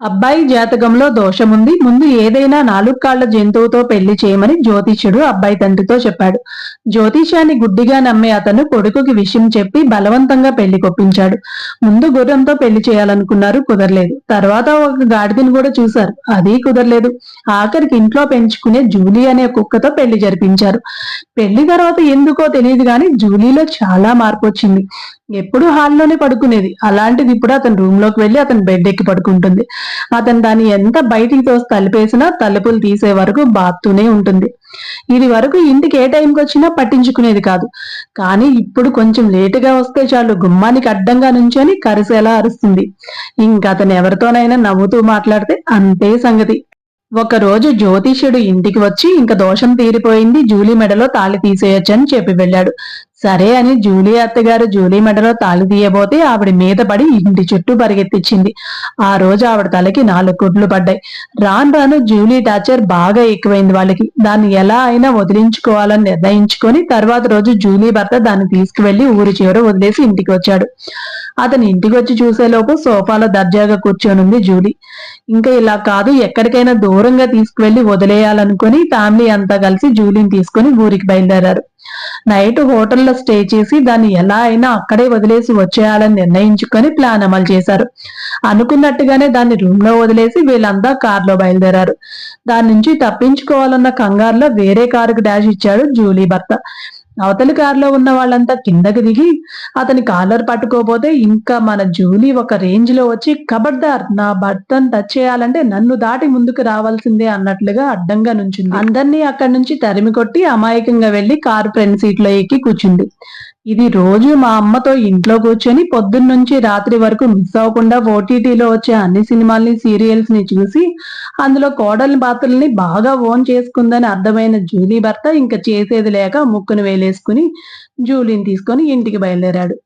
అబ్బాయి జాతకంలో దోషముంది. ముందు ఏదైనా 4 కాళ్ల జంతువుతో పెళ్లి చేయమని జ్యోతిష్యుడు అబ్బాయి తండ్రితో చెప్పాడు. జ్యోతిష్యాన్ని గుడ్డిగా నమ్మే అతను కొడుకుకి విషయం చెప్పి బలవంతంగా పెళ్లి కొప్పించాడు. ముందు గుర్రంతో పెళ్లి చేయాలనుకున్నారు, కుదరలేదు. తర్వాత ఒక గాడిదని కూడా చూశారు, అదీ కుదరలేదు. ఆఖరికి ఇంట్లో పెంచుకునే జూలీ అనే కుక్కతో పెళ్లి జరిపించారు. పెళ్లి తర్వాత ఎందుకో తెలియదు గాని జూలీలో చాలా మార్పు వచ్చింది. ఎప్పుడు హాల్లోనే పడుకునేది. అలాంటిది ఇప్పుడు అతని రూమ్ లోకి వెళ్లి అతని బెడ్ ఎక్కి పడుకుంటుంది. అతను దాన్ని ఎంత బయటికి తోసి తలుపేసినా తలుపులు తీసే వరకు బాత్తూనే ఉంటుంది. ఇది వరకు ఇంటికి ఏ టైంకి వచ్చినా పట్టించుకునేది కాదు. కానీ ఇప్పుడు కొంచెం లేటుగా వస్తే చాలు గుమ్మానికి అడ్డంగా నుంచొని కరిసేలా అరుస్తుంది. ఇంకా అతను ఎవరితోనైనా నవ్వుతూ మాట్లాడితే అంతే సంగతి. ఒకరోజు జ్యోతిష్యుడు ఇంటికి వచ్చి ఇంక దోషం తీరిపోయింది, జూలీ మెడలో తాళి తీసేయొచ్చని చెప్పి వెళ్ళాడు. సరే అని జూలీ అత్తగారు జూలీ మెడలో తాళి తీయబోతే ఆవిడ మీద పడి ఇంటి చుట్టూ పరిగెత్తిచ్చింది. ఆ రోజు ఆవిడ తలకి 4 కుట్లు పడ్డాయి. రాను రాను జూలీ టార్చర్ బాగా ఎక్కువైంది వాళ్ళకి. దాన్ని ఎలా అయినా వదిలించుకోవాలని నిర్ణయించుకొని తర్వాత రోజు జూలీ భర్త దాన్ని తీసుకువెళ్లి ఊరి చివర వదిలేసి ఇంటికి వచ్చాడు. అతని ఇంటికి వచ్చి చూసేలోపు సోఫాలో దర్జాగా కూర్చొనుంది జూలీ. ఇంకా ఇలా కాదు, ఎక్కడికైనా దూరంగా తీసుకువెళ్లి వదిలేయాలనుకుని ఫ్యామిలీ అంతా కలిసి జూలీని తీసుకుని ఊరికి బయలుదేరారు. నైట్ హోటల్లో స్టే చేసి దాన్ని ఎలా అయినా అక్కడే వదిలేసి వచ్చేయాలని నిర్ణయించుకొని ప్లాన్ అమలు చేశారు. అనుకున్నట్టుగానే దాన్ని రూమ్ లో వదిలేసి వీళ్ళంతా కారులో బయలుదేరారు. దాని నుంచి తప్పించుకోవాలన్న కంగారులో వేరే కారుకు డాష్ ఇచ్చాడు జూలీ భర్త. అవతలి కారులో ఉన్న వాళ్ళంతా కిందకి దిగి అతని కాలర్ పట్టుకోపోతే ఇంకా మన జూలీ ఒక రేంజ్ లో వచ్చి, ఖబర్దార్, నా భర్తను టచ్ చేయాలంటే నన్ను దాటి ముందుకు రావాల్సిందే అన్నట్లుగా అడ్డంగా నుంచింది. అందరినీ అక్కడి నుంచి తరిమి కొట్టి అమాయకంగా వెళ్లి కారు ఫ్రంట్ సీట్ లో ఎక్కి కూర్చుంది. ఇది రోజు మా అమ్మతో ఇంట్లో కూర్చొని పొద్దున్నుంచి రాత్రి వరకు మిస్ అవ్వకుండా ఓటీటీలో వచ్చే అన్ని సినిమాల్ని, సీరియల్స్ ని చూసి అందులో కోడలి పాత్రల్ని బాగా ఓన్ చేసుకుందని అర్థమైన జూలీ భర్త ఇంకా చేసేది లేక ముక్కును వేలేసుకుని జూలీని తీసుకొని ఇంటికి బయలుదేరాడు.